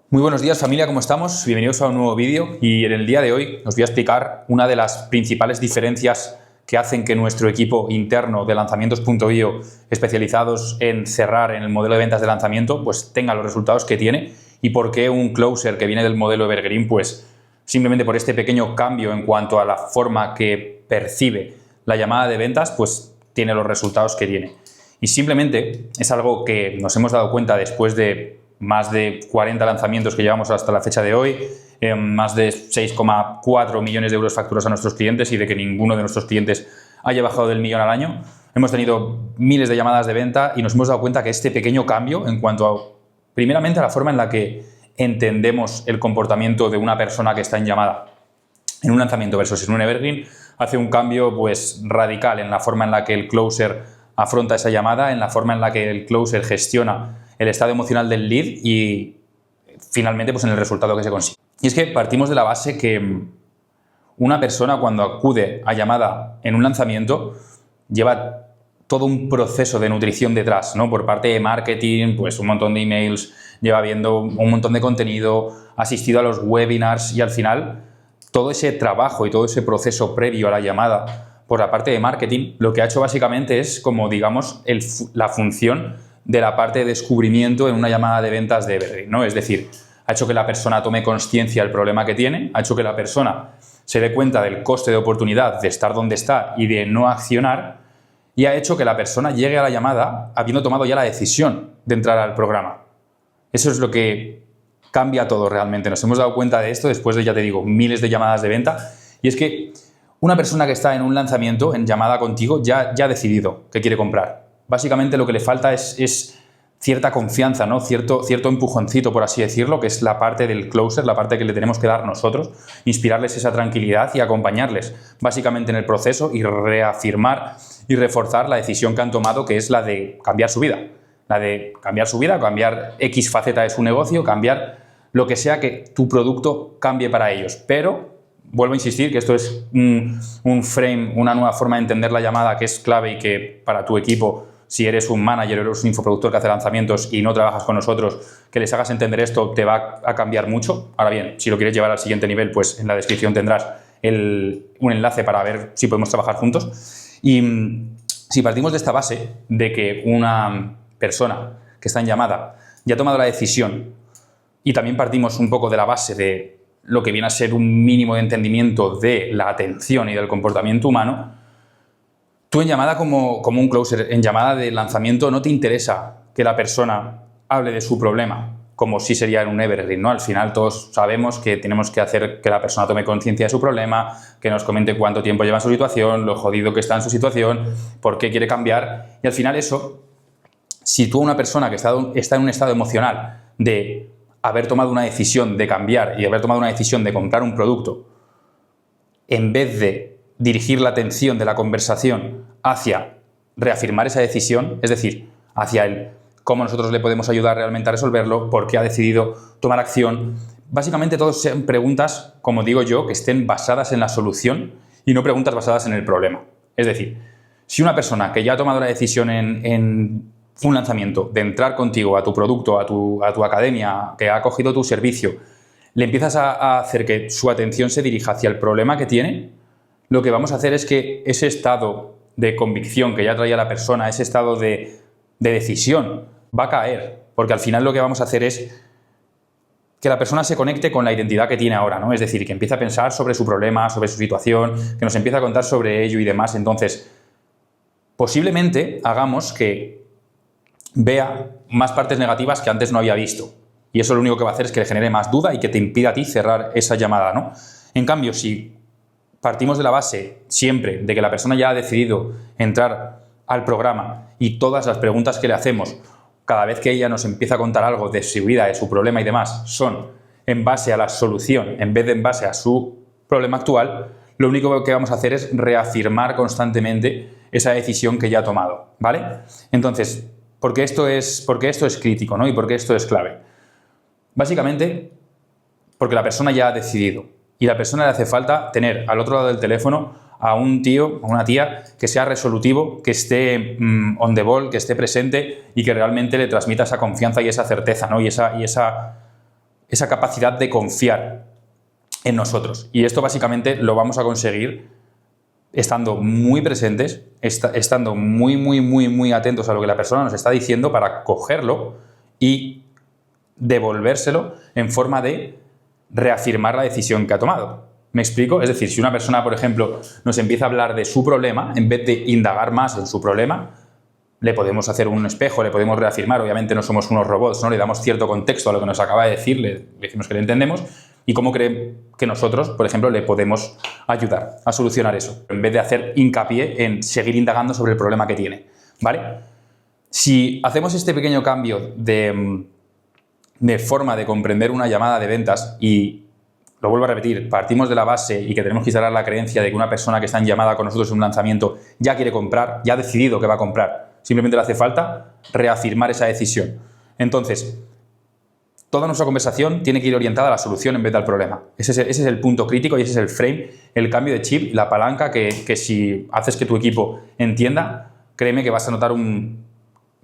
Muy buenos días familia, ¿cómo estamos? Bienvenidos a un nuevo vídeo y en el día de hoy os voy a explicar una de las principales diferencias que hacen que nuestro equipo interno de lanzamientos.io especializados en cerrar en el modelo de ventas de lanzamiento pues tenga los resultados que tiene y por qué un closer que viene del modelo Evergreen pues simplemente por este pequeño cambio en cuanto a la forma que percibe la llamada de ventas pues tiene los resultados que tiene. Y simplemente es algo que nos hemos dado cuenta después de más de 40 lanzamientos que llevamos hasta la fecha de hoy, más de 6,4 millones de euros facturados a nuestros clientes y de que ninguno de nuestros clientes haya bajado del millón al año. Hemos tenido miles de llamadas de venta y nos hemos dado cuenta que este pequeño cambio en cuanto a, primeramente, a la forma en la que entendemos el comportamiento de una persona que está en llamada en un lanzamiento versus en un evergreen, hace un cambio pues radical en la forma en la que el closer afronta esa llamada, en la forma en la que el closer gestiona el estado emocional del lead y finalmente pues en el resultado que se consigue. Y es que partimos de la base que una persona cuando acude a llamada en un lanzamiento lleva todo un proceso de nutrición detrás, ¿no? Por parte de marketing, pues un montón de emails, lleva viendo un montón de contenido, ha asistido a los webinars y al final todo ese trabajo y todo ese proceso previo a la llamada por la parte de marketing lo que ha hecho básicamente es como digamos la función de la parte de descubrimiento en una llamada de ventas de Evergreen, ¿no? Es decir, ha hecho que la persona tome conciencia del problema que tiene, ha hecho que la persona se dé cuenta del coste de oportunidad de estar donde está y de no accionar y ha hecho que la persona llegue a la llamada habiendo tomado ya la decisión de entrar al programa. Eso es lo que cambia todo realmente. Nos hemos dado cuenta de esto después de, ya te digo, miles de llamadas de venta y es que una persona que está en un lanzamiento, en llamada contigo, ya ha decidido que quiere comprar. Básicamente lo que le falta es cierta confianza, ¿no? Cierto empujoncito, por así decirlo, que es la parte del closer, la parte que le tenemos que dar nosotros, inspirarles esa tranquilidad y acompañarles básicamente en el proceso y reafirmar y reforzar la decisión que han tomado, que es la de cambiar su vida. La de cambiar su vida, cambiar X faceta de su negocio, cambiar lo que sea que tu producto cambie para ellos. Pero vuelvo a insistir que esto es un frame, una nueva forma de entender la llamada que es clave y que para tu equipo, si eres un manager o eres un infoproductor que hace lanzamientos y no trabajas con nosotros, que les hagas entender esto te va a cambiar mucho. Ahora bien, si lo quieres llevar al siguiente nivel, pues en la descripción tendrás un enlace para ver si podemos trabajar juntos. Y si partimos de esta base de que una persona que está en llamada ya ha tomado la decisión y también partimos un poco de la base de lo que viene a ser un mínimo de entendimiento de la atención y del comportamiento humano, tú en llamada como un closer, en llamada de lanzamiento, no te interesa que la persona hable de su problema, como sí sería en un evergreen, ¿no? Al final todos sabemos que tenemos que hacer que la persona tome conciencia de su problema, que nos comente cuánto tiempo lleva en su situación, lo jodido que está en su situación, por qué quiere cambiar. Y al final eso, si tú a una persona que está en un estado emocional de haber tomado una decisión de cambiar y haber tomado una decisión de comprar un producto, en vez de dirigir la atención de la conversación hacia reafirmar esa decisión, es decir, hacia el cómo nosotros le podemos ayudar realmente a resolverlo, por qué ha decidido tomar acción. Básicamente todas sean preguntas, como digo yo, que estén basadas en la solución y no preguntas basadas en el problema. Es decir, si una persona que ya ha tomado la decisión en un lanzamiento de entrar contigo a tu producto, a tu academia, que ha cogido tu servicio, le empiezas a hacer que su atención se dirija hacia el problema que tiene, lo que vamos a hacer es que ese estado de convicción que ya traía la persona, ese estado de decisión, va a caer. Porque al final lo que vamos a hacer es que la persona se conecte con la identidad que tiene ahora, ¿no? Es decir, que empiece a pensar sobre su problema, sobre su situación, que nos empiece a contar sobre ello y demás. Entonces, posiblemente hagamos que vea más partes negativas que antes no había visto. Y eso lo único que va a hacer es que le genere más duda y que te impida a ti cerrar esa llamada, ¿no? En cambio, si partimos de la base siempre de que la persona ya ha decidido entrar al programa y todas las preguntas que le hacemos cada vez que ella nos empieza a contar algo de su vida, de su problema y demás, son en base a la solución en vez de en base a su problema actual, lo único que vamos a hacer es reafirmar constantemente esa decisión que ya ha tomado, ¿vale? Entonces, ¿por qué esto es crítico, ¿no? ¿Y por qué esto es clave? Básicamente, porque la persona ya ha decidido. Y a la persona le hace falta tener al otro lado del teléfono a un tío o una tía que sea resolutivo, que esté on the ball, que esté presente y que realmente le transmita esa confianza y esa certeza, ¿no? Y esa esa capacidad de confiar en nosotros. Y esto básicamente lo vamos a conseguir estando muy presentes, estando muy atentos a lo que la persona nos está diciendo para cogerlo y devolvérselo en forma de reafirmar la decisión que ha tomado. ¿Me explico? Es decir, si una persona, por ejemplo, nos empieza a hablar de su problema, en vez de indagar más en su problema, le podemos hacer un espejo, le podemos reafirmar. Obviamente no somos unos robots, ¿no? Le damos cierto contexto a lo que nos acaba de decir, le decimos que le entendemos y cómo cree que nosotros, por ejemplo, le podemos ayudar a solucionar eso, en vez de hacer hincapié en seguir indagando sobre el problema que tiene, ¿vale? Si hacemos este pequeño cambio de forma de comprender una llamada de ventas y, lo vuelvo a repetir, partimos de la base y que tenemos que instalar la creencia de que una persona que está en llamada con nosotros en un lanzamiento ya quiere comprar, ya ha decidido que va a comprar, simplemente le hace falta reafirmar esa decisión. Entonces, toda nuestra conversación tiene que ir orientada a la solución en vez del problema. Ese es el punto crítico y ese es el frame, el cambio de chip, la palanca que si haces que tu equipo entienda, créeme que vas a notar un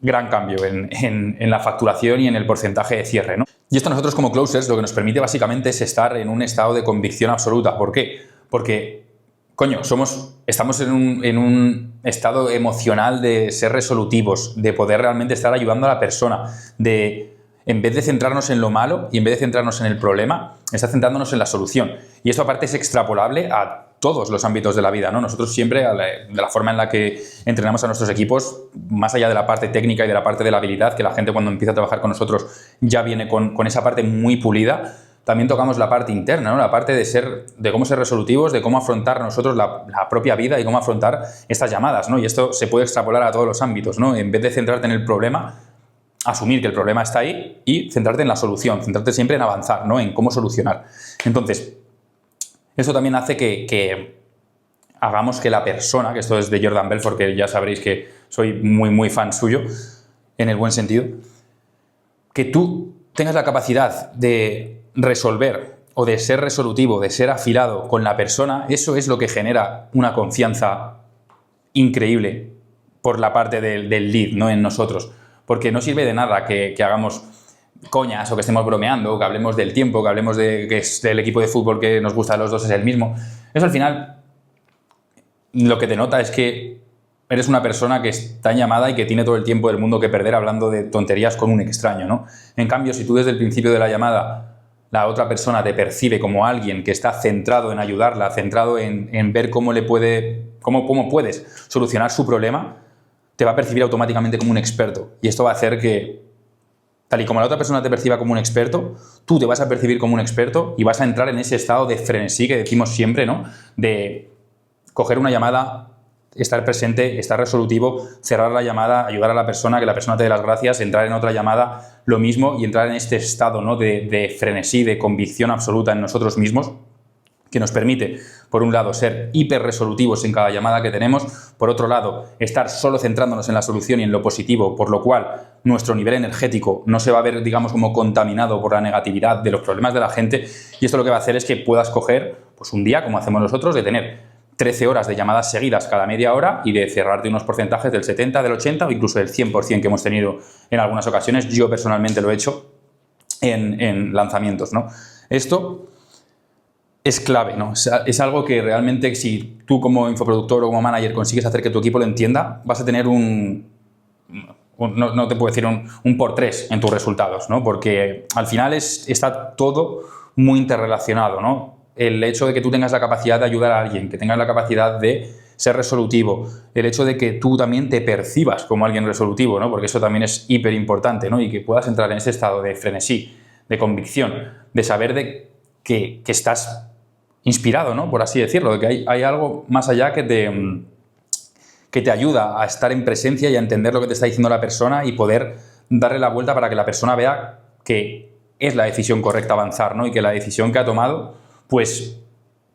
gran cambio en la facturación y en el porcentaje de cierre, ¿no? Y esto nosotros como closers lo que nos permite básicamente es estar en un estado de convicción absoluta. ¿Por qué? Porque, coño, estamos en un estado emocional de ser resolutivos, de poder realmente estar ayudando a la persona, en vez de centrarnos en lo malo y en vez de centrarnos en el problema, está centrándonos en la solución. Y esto aparte es extrapolable a todos los ámbitos de la vida, ¿no? Nosotros siempre, de la forma en la que entrenamos a nuestros equipos, más allá de la parte técnica y de la parte de la habilidad, que la gente cuando empieza a trabajar con nosotros ya viene con esa parte muy pulida, también tocamos la parte interna, ¿no? La parte de cómo ser resolutivos, de cómo afrontar nosotros la propia vida y cómo afrontar estas llamadas, ¿no? Y esto se puede extrapolar a todos los ámbitos, ¿no? En vez de centrarte en el problema, asumir que el problema está ahí y centrarte en la solución, centrarte siempre en avanzar, ¿no? En cómo solucionar. Entonces, eso también hace que hagamos que la persona, que esto es de Jordan Belfort, que ya sabréis que soy muy fan suyo, en el buen sentido, que tú tengas la capacidad de resolver o de ser resolutivo, de ser afilado con la persona, eso es lo que genera una confianza increíble por la parte del lead, ¿no? En nosotros. Porque no sirve de nada que hagamos coñas o que estemos bromeando, o que hablemos del tiempo, que hablemos de que es del equipo de fútbol que nos gusta a los dos es el mismo. Eso al final lo que te nota es que eres una persona que está en llamada y que tiene todo el tiempo del mundo que perder hablando de tonterías con un extraño, ¿no? En cambio, si tú desde el principio de la llamada la otra persona te percibe como alguien que está centrado en ayudarla, centrado en ver cómo puedes solucionar su problema, te va a percibir automáticamente como un experto. Y esto va a hacer que, tal y como la otra persona te perciba como un experto, tú te vas a percibir como un experto y vas a entrar en ese estado de frenesí que decimos siempre, ¿no? De coger una llamada, estar presente, estar resolutivo, cerrar la llamada, ayudar a la persona, que la persona te dé las gracias, entrar en otra llamada, lo mismo, y entrar en este estado, ¿no? de frenesí, de convicción absoluta en nosotros mismos, que nos permite, por un lado, ser hiper resolutivos en cada llamada que tenemos, por otro lado, estar solo centrándonos en la solución y en lo positivo, por lo cual nuestro nivel energético no se va a ver, digamos, como contaminado por la negatividad de los problemas de la gente, y esto lo que va a hacer es que puedas coger, pues un día, como hacemos nosotros, de tener 13 horas de llamadas seguidas cada media hora y de cerrarte unos porcentajes del 70, del 80 o incluso del 100% que hemos tenido en algunas ocasiones. Yo personalmente lo he hecho en lanzamientos, ¿no? Esto es clave, ¿no? Es algo que realmente, si tú como infoproductor o como manager consigues hacer que tu equipo lo entienda, vas a tener no te puedo decir un por tres en tus resultados, ¿no? Porque al final está todo muy interrelacionado, ¿no? El hecho de que tú tengas la capacidad de ayudar a alguien, que tengas la capacidad de ser resolutivo, el hecho de que tú también te percibas como alguien resolutivo, ¿no? Porque eso también es hiper importante, ¿no? Y que puedas entrar en ese estado de frenesí, de convicción, de saber que estás inspirado, ¿no? Por así decirlo, de que hay algo más allá que te ayuda a estar en presencia y a entender lo que te está diciendo la persona y poder darle la vuelta para que la persona vea que es la decisión correcta avanzar, ¿no? Y que la decisión que ha tomado pues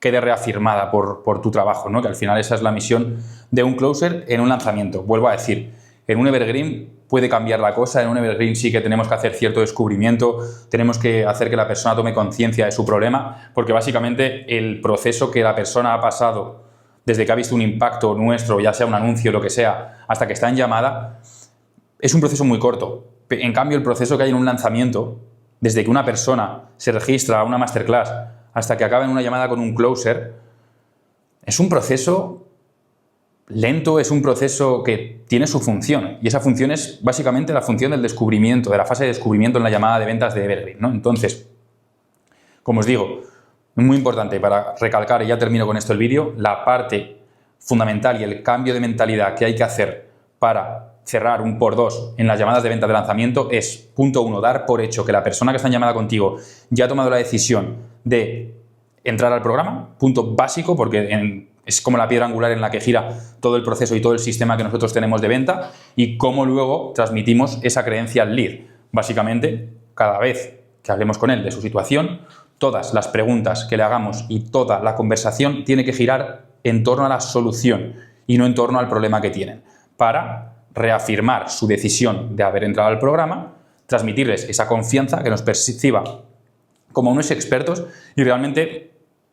quede reafirmada por tu trabajo, ¿no? Que al final esa es la misión de un closer en un lanzamiento. Vuelvo a decir, en un evergreen puede cambiar la cosa, en un evergreen sí que tenemos que hacer cierto descubrimiento, tenemos que hacer que la persona tome conciencia de su problema, porque básicamente el proceso que la persona ha pasado desde que ha visto un impacto nuestro, ya sea un anuncio, lo que sea, hasta que está en llamada, es un proceso muy corto. En cambio, el proceso que hay en un lanzamiento desde que una persona se registra a una masterclass hasta que acaba en una llamada con un closer, es un proceso lento, es un proceso que tiene su función, y esa función es básicamente la función del descubrimiento, de la fase de descubrimiento en la llamada de ventas de Evergreen, ¿no? Entonces, como os digo, es muy importante para recalcar, y ya termino con esto el vídeo, la parte fundamental y el cambio de mentalidad que hay que hacer para cerrar un por dos en las llamadas de venta de lanzamiento es, punto 1, dar por hecho que la persona que está en llamada contigo ya ha tomado la decisión de entrar al programa, punto básico, porque es como la piedra angular en la que gira todo el proceso y todo el sistema que nosotros tenemos de venta, y cómo luego transmitimos esa creencia al lead. Básicamente, cada vez que hablemos con él de su situación, todas las preguntas que le hagamos y toda la conversación tiene que girar en torno a la solución y no en torno al problema que tienen, para reafirmar su decisión de haber entrado al programa, transmitirles esa confianza, que nos perciba como unos expertos y realmente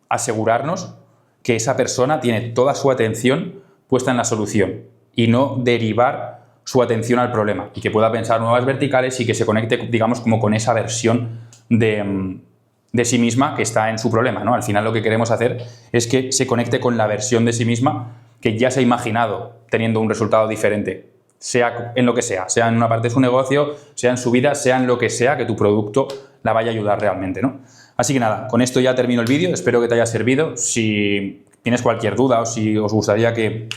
asegurarnos que esa persona tiene toda su atención puesta en la solución y no derivar su atención al problema, y que pueda pensar nuevas verticales y que se conecte, digamos, como con esa versión de sí misma que está en su problema, ¿no? Al final lo que queremos hacer es que se conecte con la versión de sí misma que ya se ha imaginado teniendo un resultado diferente, sea en lo que sea en una parte de su negocio, sea en su vida, sea en lo que sea, que tu producto la vaya a ayudar realmente, ¿no? Así que nada, con esto ya termino el vídeo, espero que te haya servido. Si tienes cualquier duda o si os gustaría que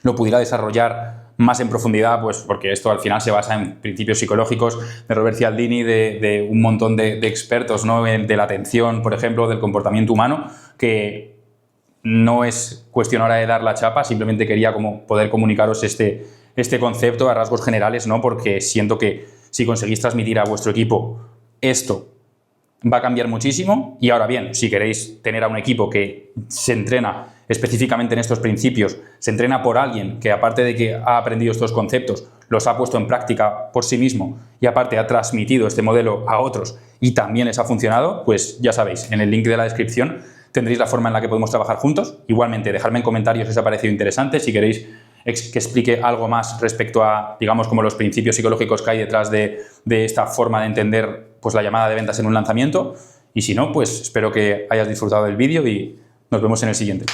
lo pudiera desarrollar más en profundidad, pues porque esto al final se basa en principios psicológicos de Robert Cialdini, de un montón de expertos, ¿no? De la atención, por ejemplo, del comportamiento humano, que no es cuestión ahora de dar la chapa, simplemente quería como poder comunicaros este concepto a rasgos generales, ¿no? Porque siento que si conseguís transmitir a vuestro equipo esto, va a cambiar muchísimo. Y ahora bien, si queréis tener a un equipo que se entrena específicamente en estos principios, se entrena por alguien que, aparte de que ha aprendido estos conceptos, los ha puesto en práctica por sí mismo y aparte ha transmitido este modelo a otros y también les ha funcionado, pues ya sabéis, en el link de la descripción tendréis la forma en la que podemos trabajar juntos. Igualmente, dejadme en comentarios si os ha parecido interesante, si queréis que explique algo más respecto a, digamos, como los principios psicológicos que hay detrás de esta forma de entender, pues, la llamada de ventas en un lanzamiento. Y si no, pues espero que hayas disfrutado del vídeo y nos vemos en el siguiente.